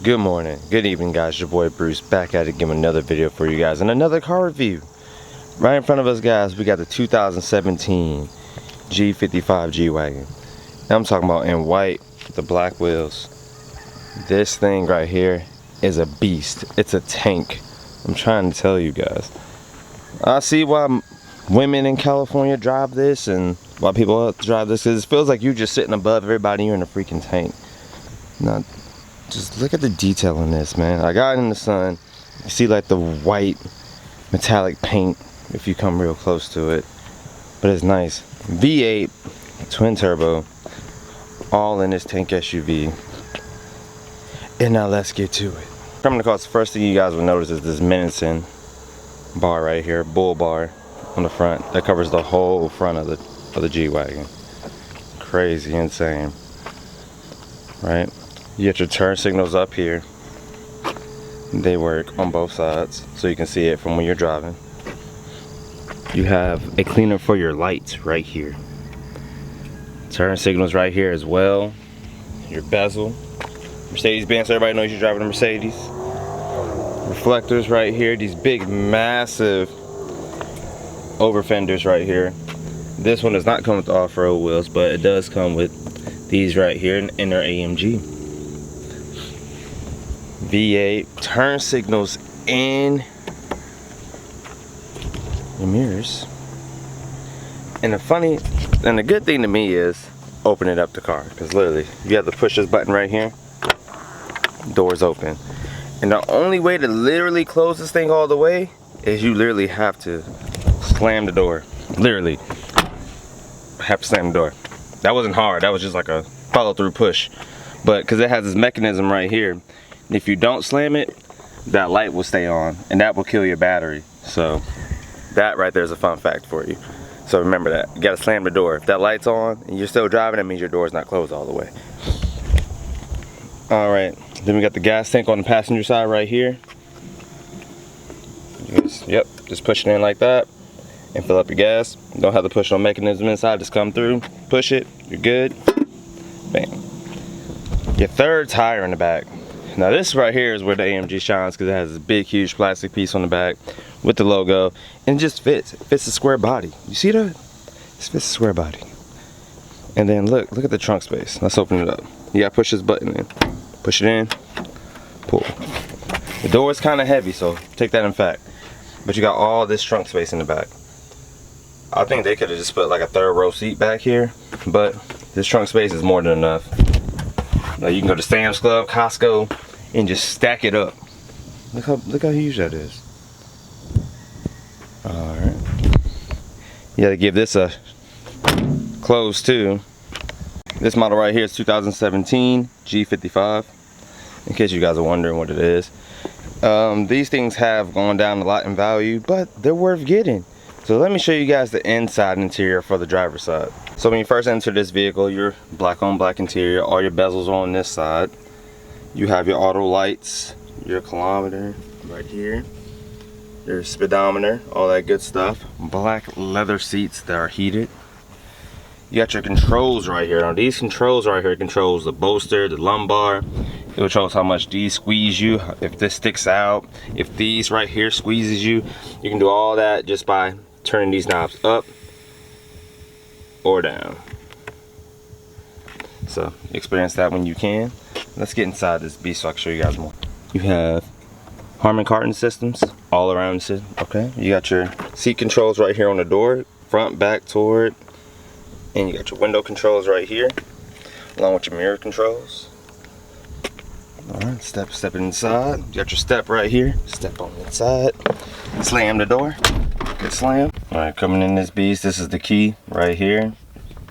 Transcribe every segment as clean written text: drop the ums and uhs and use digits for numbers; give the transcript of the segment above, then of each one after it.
Good morning, good evening guys, your boy Bruce back at it again with another video for you guys and another car review. Right in front of us guys, we got the 2017 G55 G Wagon. Now I'm talking about in white with the black wheels. This thing right here is a beast. It's a tank. I'm trying to tell you guys. I see why women in California drive this and why people drive this, because it feels like you're just sitting above everybody. You're in a freaking tank. Now, just look at the detail in this, man. I got it in the sun. You see like the white metallic paint if you come real close to it. But it's nice. V8, twin turbo, all in this tank SUV. And now let's get to it. Coming across, the first thing you guys will notice is this menacing bar right here, bull bar on the front that covers the whole front of the G Wagon. Crazy, insane, right? You get your turn signals up here. They work on both sides, so you can see it from when you're driving. You have a cleaner for your lights right here. Turn signals right here as well. Your bezel. Mercedes Benz, everybody knows you're driving a Mercedes. Reflectors right here. These big, massive over fenders right here. This one does not come with the off-road wheels, but it does come with these right here, and they're AMG. V8, turn signals in your mirrors. And the good thing to me is opening up the car, because literally you have to push this button right here, doors open. And the only way to literally close this thing all the way is you literally have to slam the door. Literally have to slam the door. That wasn't hard, that was just like a follow through push. But because it has this mechanism right here, if you don't slam it, that light will stay on and that will kill your battery. So that right there is a fun fact for you. So remember that. You gotta slam the door. If that light's on and you're still driving, that means your door's not closed all the way. Alright, then we got the gas tank on the passenger side right here. Just push it in like that and fill up your gas. You don't have to push no mechanism inside, just come through, push it, you're good. Bam. Your third tire in the back. Now this right here is where the AMG shines, because it has this big huge plastic piece on the back with the logo, and it just fits. It fits the square body. You see that? It fits the square body. And then look at the trunk space. Let's open it up. You gotta push this button in. Push it in, pull. The door is kind of heavy, so take that in fact. But you got all this trunk space in the back. I think they could have just put like a third row seat back here, but this trunk space is more than enough. Now you can go to Sam's Club, Costco, and just stack it up. Look how huge that is. Alright. You gotta give this a close too. This model right here is 2017 G55, in case you guys are wondering what it is. These things have gone down a lot in value, but they're worth getting. So let me show you guys the inside interior for the driver's side. So when you first enter this vehicle, your black on black interior, all your bezels are on this side. You have your auto lights, your kilometer right here, your speedometer, all that good stuff. Black leather seats that are heated. You got your controls right here. Now these controls right here controls the bolster, the lumbar. It controls how much these squeeze you, if this sticks out, if these right here squeezes you. You can do all that just by turning these knobs up or down. So experience that when you can. Let's get inside this beast so I can show you guys more. You have Harman Kardon systems all around the system. Okay, you got your seat controls right here on the door, front, back, toward, and you got your window controls right here, along with your mirror controls. All right, step inside. You got your step right here. Step on the inside. Slam the door. Good slam. All right, coming in this beast, this is the key right here.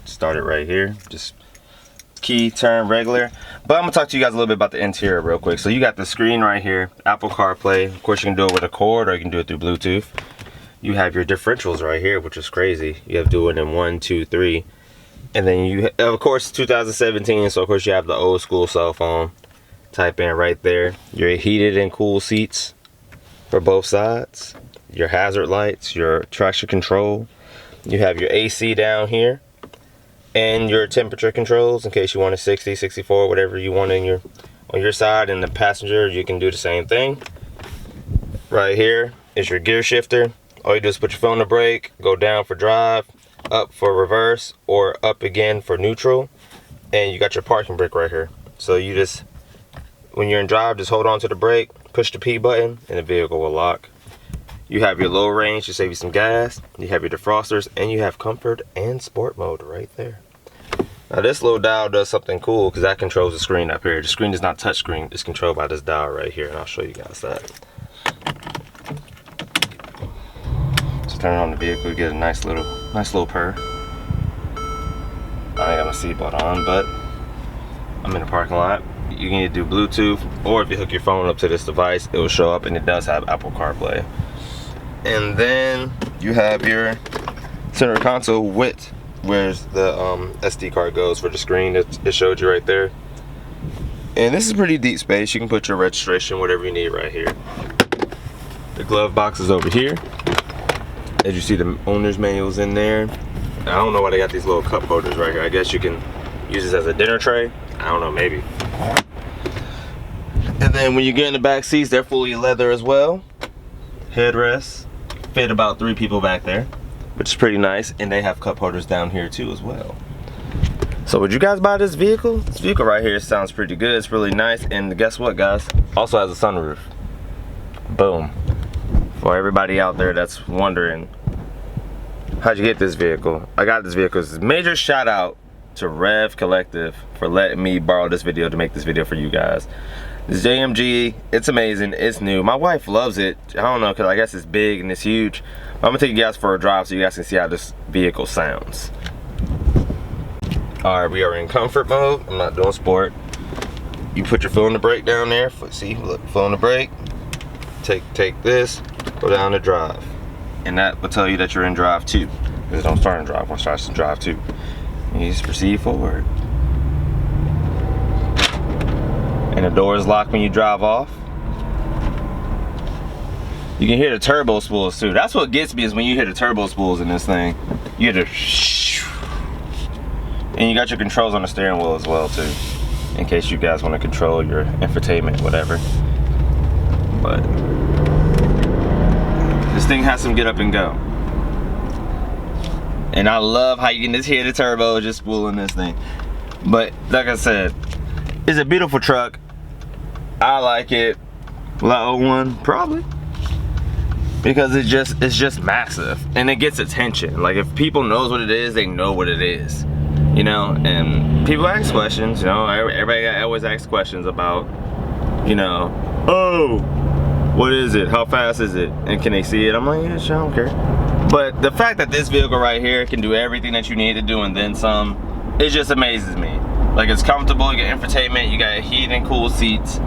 Start it right here. Just key, turn, regular. But I'm gonna talk to you guys a little bit about the interior real quick. So you got the screen right here, Apple CarPlay. Of course, you can do it with a cord or you can do it through Bluetooth. You have your differentials right here, which is crazy. You have to do it in 1, 2, 3. And then you, of course, 2017, so of course you have the old school cell phone. Type in right there. Your heated and cool seats for both sides. Your hazard lights, your traction control. You have your AC down here. And your temperature controls in case you want a 60, 64, whatever you want in your on your side, and the passenger, you can do the same thing. Right here is your gear shifter. All you do is put your foot on the brake, go down for drive, up for reverse, or up again for neutral. And you got your parking brake right here. So you just, when you're in drive, just hold on to the brake, push the P button, and the vehicle will lock. You have your low range to save you some gas. You have your defrosters, and you have comfort and sport mode right there. Now this little dial does something cool because that controls the screen up here. The screen is not touch screen, it's controlled by this dial right here, and I'll show you guys that. So turn it on the vehicle, you get a nice little purr. I ain't got my seatbelt on, but I'm in the parking lot. You can either do Bluetooth, or if you hook your phone up to this device, it will show up, and it does have Apple CarPlay. And then you have your center console width, where's the SD card goes for the screen. It showed you right there. And this is pretty deep space. You can put your registration, whatever you need right here. The glove box is over here. As you see, the owner's manual's in there. I don't know why they got these little cup holders right here. I guess you can use this as a dinner tray. I don't know, maybe. And then when you get in the back seats, they're fully leather as well. Headrests fit about 3 people back there, which is pretty nice. And they have cup holders down here too as well. So would you guys buy this vehicle? This vehicle right here sounds pretty good. It's really nice. And guess what, guys? Also has a sunroof. Boom. For everybody out there that's wondering, how'd you get this vehicle? I got this vehicle. It's a major shout out to Rev Collective for letting me borrow this video to make this video for you guys. This JMG, it's amazing, it's new. My wife loves it. I don't know, because I guess it's big and it's huge. I'm gonna take you guys for a drive so you guys can see how this vehicle sounds. All right, we are in comfort mode. I'm not doing sport. You put your foot on the brake down there. See, look, foot on the brake. Take this, go down to drive. And that will tell you that you're in drive 2. Because it don't start in drive 1, it starts in drive 2. And you just proceed forward. And the door is locked when you drive off. You can hear the turbo spools too. That's what gets me, is when you hear the turbo spools in this thing. You hear the shh. And you got your controls on the steering wheel as well too, in case you guys want to control your infotainment, whatever. But this thing has some get up and go. And I love how you can just hear the turbo just spooling this thing. But like I said, it's a beautiful truck. I like it. Will I own one? Probably. Because it's just massive. And it gets attention. Like, if people knows what it is, they know what it is. You know, and people ask questions, you know, everybody always asks questions about, you know, oh, what is it? How fast is it? And can they see it? I'm like, yeah, sure, I don't care. But the fact that this vehicle right here can do everything that you need to do and then some, it just amazes me. Like, it's comfortable, you got infotainment, you got heated and cooled seats.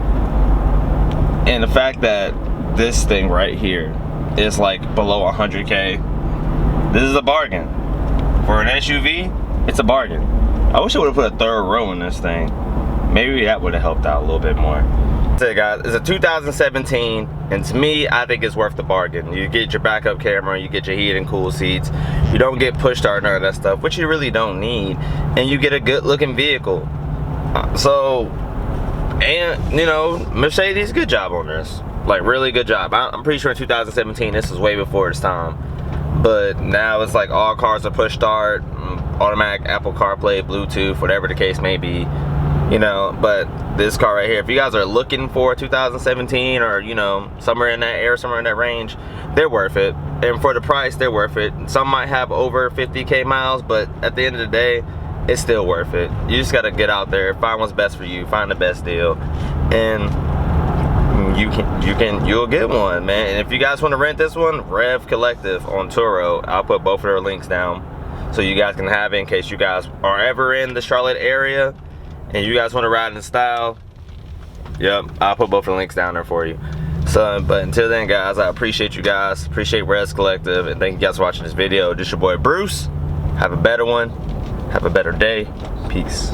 And the fact that this thing right here is like below 100K, this is a bargain. For an SUV, it's a bargain. I wish I would have put a 3rd row in this thing. Maybe that would have helped out a little bit more. So guys, it's a 2017, and to me, I think it's worth the bargain. You get your backup camera, you get your heated and cool seats, you don't get push start, none of that stuff, which you really don't need, and you get a good looking vehicle. And you know, Mercedes, good job on this. Like, really good job. I'm pretty sure in 2017, this was way before its time. But now it's like all cars are push start, automatic Apple CarPlay, Bluetooth, whatever the case may be. You know, but this car right here, if you guys are looking for 2017 or, you know, somewhere in that area, somewhere in that range, they're worth it. And for the price, they're worth it. Some might have over 50K miles, but at the end of the day, it's still worth it. You just gotta get out there, find what's best for you, find the best deal, and you'll get one, man. And if you guys want to rent this one, Rev Collective on Turo, I'll put both of their links down so you guys can have it in case you guys are ever in the Charlotte area and you guys want to ride in style. Yep, I'll put both of the links down there for you. So, but until then, guys, I appreciate you guys, appreciate Rev Collective, and thank you guys for watching this video. This your boy Bruce. Have a better one, have a better day. Peace.